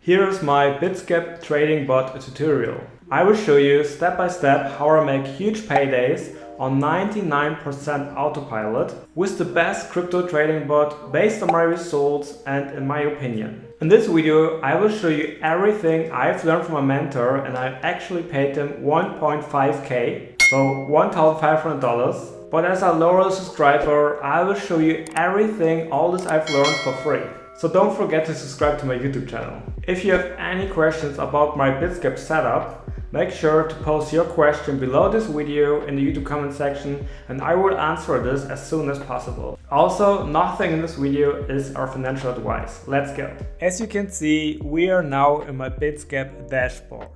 Here's my Bitsgap Trading Bot tutorial. I will show you step by step how I make huge paydays on 99% autopilot with the best crypto trading bot based on my results and in my opinion. In this video I will show you everything I've learned from a mentor, and I actually paid them 1.5k, so $1,500. But as a loyal subscriber, I will show you everything, all this I've learned for free. So don't forget to subscribe to my YouTube channel. If you have any questions about my Bitsgap setup, make sure to post your question below this video in the YouTube comment section, and I will answer this as soon as possible. Also, nothing in this video is our financial advice. Let's go. As you can see, we are now in my Bitsgap dashboard.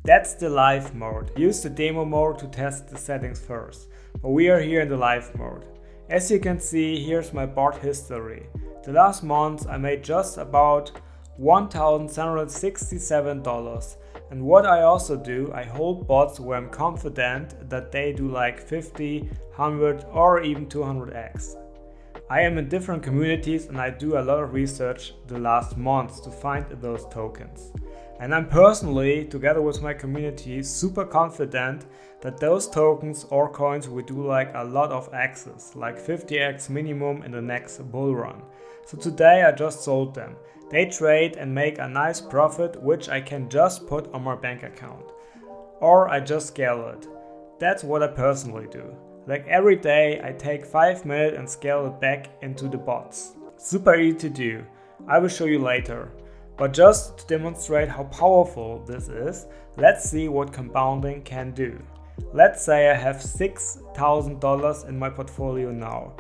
That's the live mode. Use the demo mode to test the settings first, but we are here in the live mode. As you can see, here's my bot history. The last month I made just about $1,767, and what I also do, I hold bots where I'm confident that they do like 50, 100 or even 200x. I am in different communities and I do a lot of research the last months to find those tokens. And I'm personally, together with my community, super confident that those tokens or coins will do like a lot of X's, like 50x minimum in the next bull run. So today I just sold them. They trade and make a nice profit, which I can just put on my bank account. Or I just scale it. That's what I personally do. Like every day I take 5 minutes and scale it back into the bots. Super easy to do. I will show you later. But just to demonstrate how powerful this is, let's see what compounding can do. Let's say I have $6,000 in my portfolio now.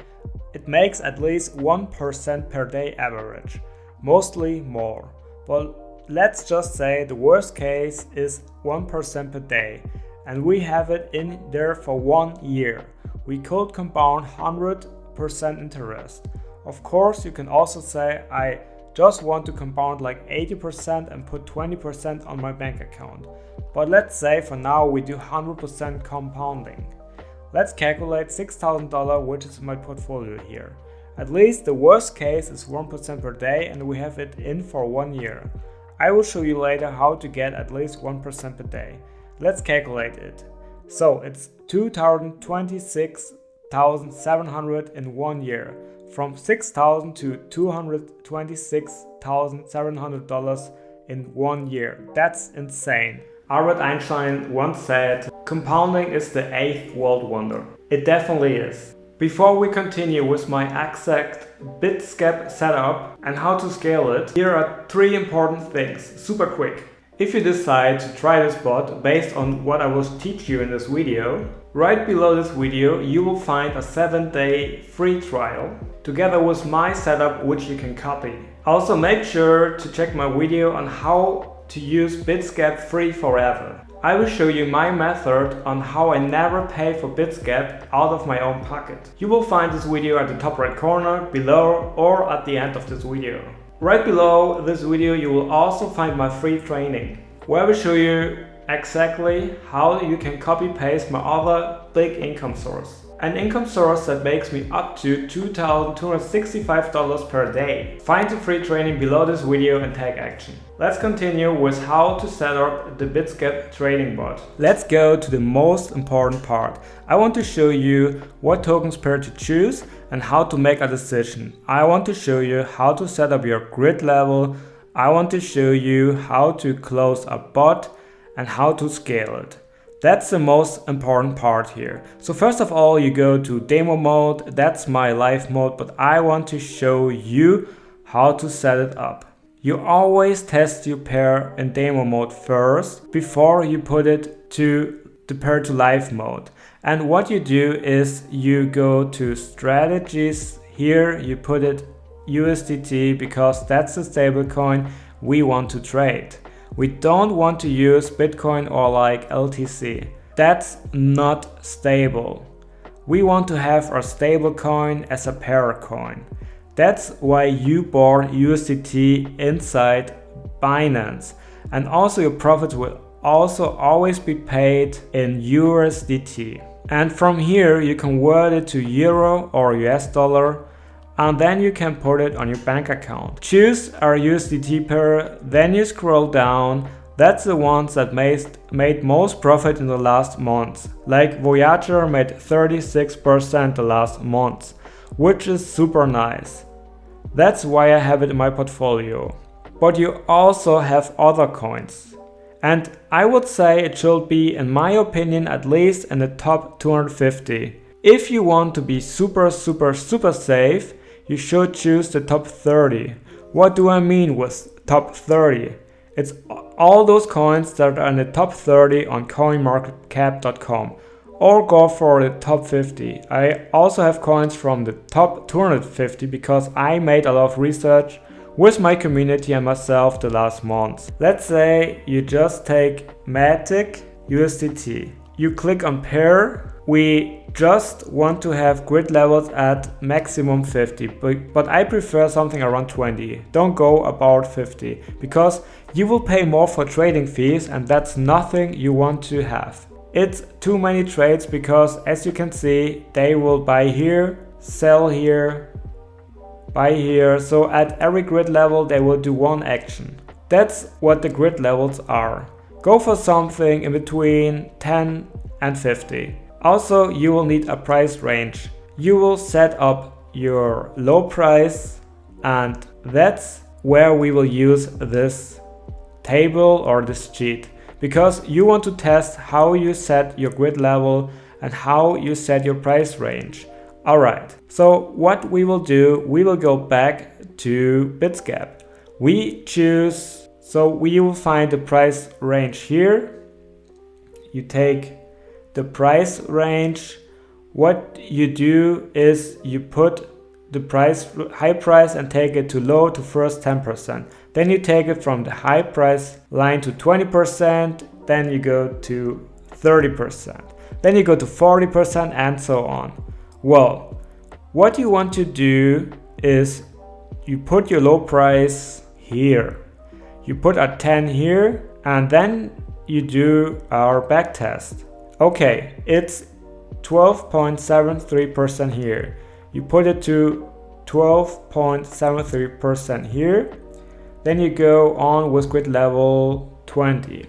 It makes at least 1% per day average, mostly more. But let's just say the worst case is 1% per day, and we have it in there for 1 year. We could compound 100% interest. Of course, you can also say I just want to compound like 80% and put 20% on my bank account. But let's say for now we do 100% compounding. Let's calculate $6,000, which is my portfolio here. At least the worst case is 1% per day, and we have it in for 1 year. I will show you later how to get at least 1% per day. Let's calculate it. So it's $226,700 in 1 year. From $6,000 to $226,700 in 1 year. That's insane. Albert Einstein once said, compounding is the 8th world wonder. It definitely is. Before we continue with my exact Bitsgap setup and how to scale it, here are 3 important things, super quick. If you decide to try this bot based on what I will teach you in this video, right below this video you will find a 7-day free trial together with my setup, which you can copy. Also make sure to check my video on how to use Bitsgap free forever. I will show you my method on how I never pay for Bitsgap out of my own pocket. You will find this video at the top right corner, below, or at the end of this video. Right below this video you will also find my free training, where I will show you exactly how you can copy paste my other big income source. An income source that makes me up to $2,265 per day. Find the free training below this video and take action. Let's continue with how to set up the Bitsgap Trading Bot. Let's go to the most important part. I want to show you what tokens pair to choose and how to make a decision. I want to show you how to set up your grid level. I want to show you how to close a bot and how to scale it. That's the most important part here. So first of all, you go to demo mode. That's my live mode, but I want to show you how to set it up. You always test your pair in demo mode first before you put it to the pair to live mode. And what you do is you go to strategies. Here you put it USDT because that's the stable coin we want to trade. We don't want to use Bitcoin or like LTC. That's not stable. We want to have our stable coin as a pair coin. That's why you bought USDT inside Binance. And also your profits will also always be paid in USDT. And from here you convert it to euro or US dollar. and then you can put it on your bank account. Choose our USDT pair, then you scroll down. That's the ones that made most profit in the last months. Like Voyager made 36% the last month, which is super nice. That's why I have it in my portfolio. But you also have other coins. And I would say it should be, in my opinion, at least in the top 250. If you want to be super safe, you should choose the top 30. What do I mean with top 30? It's all those coins that are in the top 30 on coinmarketcap.com, or go for the top 50. I also have coins from the top 250 because I made a lot of research with my community and myself the last months. Let's say you just take Matic USDT. You click on pair. We just want to have grid levels at maximum 50, but I prefer something around 20. Don't go about 50 because you will pay more for trading fees, and that's nothing you want to have. It's too many trades because, as you can see, they will buy here, sell here, buy here. So at every grid level they will do one action. That's what the grid levels are. Go for something in between 10 and 50. Also, you will need a price range. You will set up your low price, and that's where we will use this table or this sheet, because you want to test how you set your grid level and how you set your price range. Alright, so what we will do, we will go back to Bitsgap. We choose, so we will find the price range here. You take the price range. What you do is you put the high price and take it to low to first 10%. Then you take it from the high price line to 20%, then you go to 30%. Then you go to 40% and so on. Well, what you want to do is you put your low price here. You put a 10 here, and then you do our back test. Okay, it's 12.73% here. You put it to 12.73% here. Then you go on with grid level 20.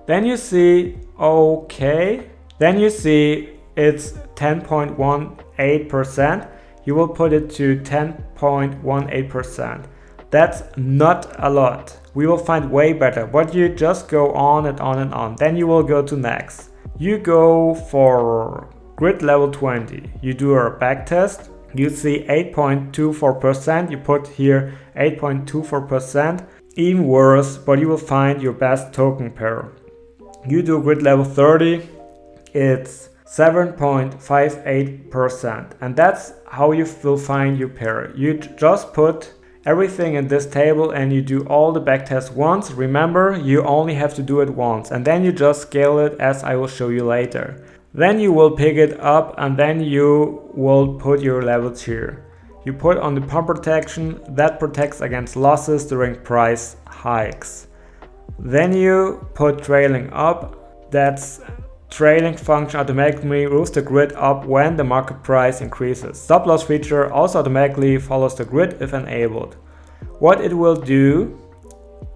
Then you see, okay. Then you see it's 10.18%. You will put it to 10.18%. That's not a lot. We will find way better, but you just go on and on and on. Then you will go to next. You go for grid level 20. You do a back test. You see 8.24%. You put here 8.24%. Even worse, but you will find your best token pair. You do grid level 30. It's 7.58%. And that's how you will find your pair. You just put everything in this table and you do all the backtests once. Remember, you only have to do it once, and then you just scale it as I will show you later. Then you will pick it up and then you will put your levels here. You put on the pump protection that protects against losses during price hikes. Then you put trailing up. That's trailing function automatically moves the grid up when the market price increases. Stop loss feature also automatically follows the grid if enabled. What it will do,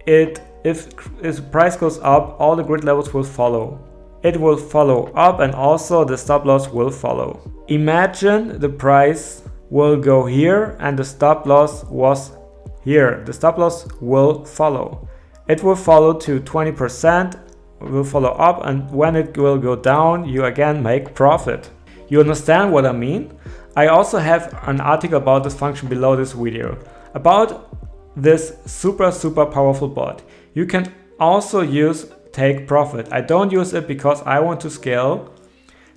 if the price goes up, all the grid levels will follow. It will follow up and also the stop loss will follow. Imagine the price will go here and the stop loss was here. The stop loss will follow. It will follow to 20%. Will follow up, and when it will go down, you again make profit. You understand what I mean? I also have an article about this function below this video about this super powerful bot. You can also use take profit. I don't use it because I want to scale.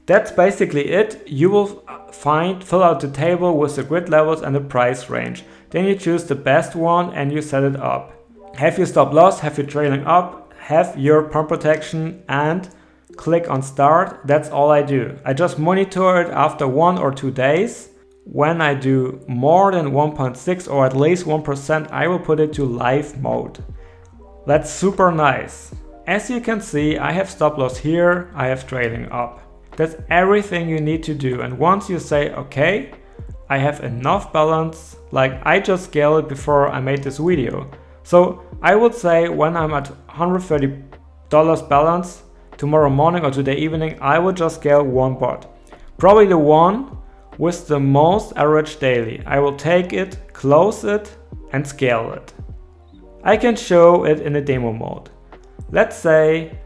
That's basically it. You will fill out the table with the grid levels and the price range. Then you choose the best one and you set it up. Have your stop loss, have your trailing up, have your pump protection, and click on start. That's all I do. I just monitor it after 1 or 2 days. When I do more than 1.6 or at least 1%, I will put it to live mode. That's super nice. As you can see, I have stop loss here, I have trailing up. That's everything you need to do. And once you say okay, I have enough balance, like I just scaled it before I made this video. So I would say when I'm at $130 balance, tomorrow morning or today evening, I will just scale one bot. Probably the one with the most average daily. I will take it, close it and scale it. I can show it in a demo mode. Let's say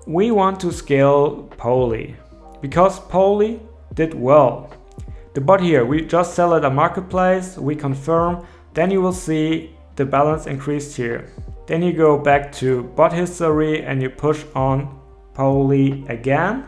we want to scale Poly because Poly did well. The bot here, we just sell at a marketplace, we confirm, then you will see the balance increased here. Then you go back to bot history and you push on Poly again.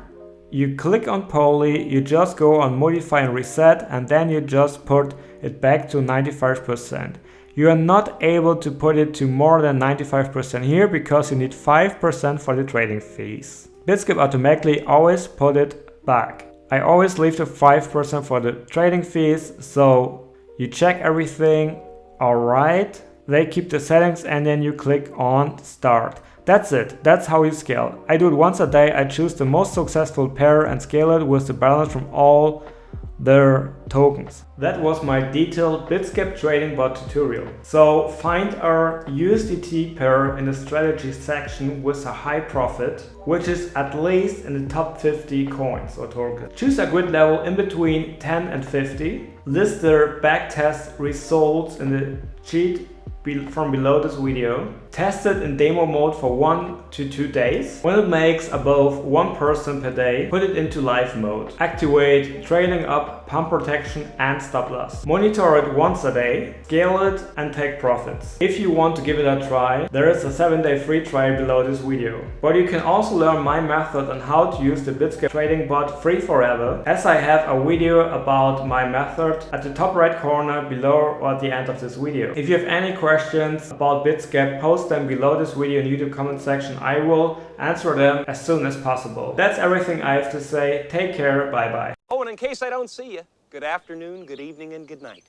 You click on Poly, you just go on modify and reset and then you just put it back to 95%. You are not able to put it to more than 95% here because you need 5% for the trading fees. Bitsgap automatically always put it back. I always leave the 5% for the trading fees, so you check everything, alright, they keep the settings and then you click on start. That's it, that's how you scale. I do it once a day, I choose the most successful pair and scale it with the balance from all their tokens. That was my detailed Bitsgap Trading Bot tutorial. So find our USDT pair in the strategy section with a high profit, which is at least in the top 50 coins or tokens. Choose a grid level in between 10 and 50. List their backtest results in the sheet from below this video. Test it in demo mode for 1 to 2 days. When it makes above 1% per day, put it into live mode. Activate trailing up, pump protection and stop loss. Monitor it once a day, scale it and take profits. If you want to give it a try, there is a 7-day free trial below this video. But you can also learn my method on how to use the Bitsgap Trading Bot free forever, as I have a video about my method at the top right corner below or at the end of this video. If you have any questions about Bitsgap, post them below this video in the YouTube comment section. I will answer them as soon as possible. That's everything I have to say. Take care, bye bye. Oh, and in case I don't see you, good afternoon, good evening, and good night.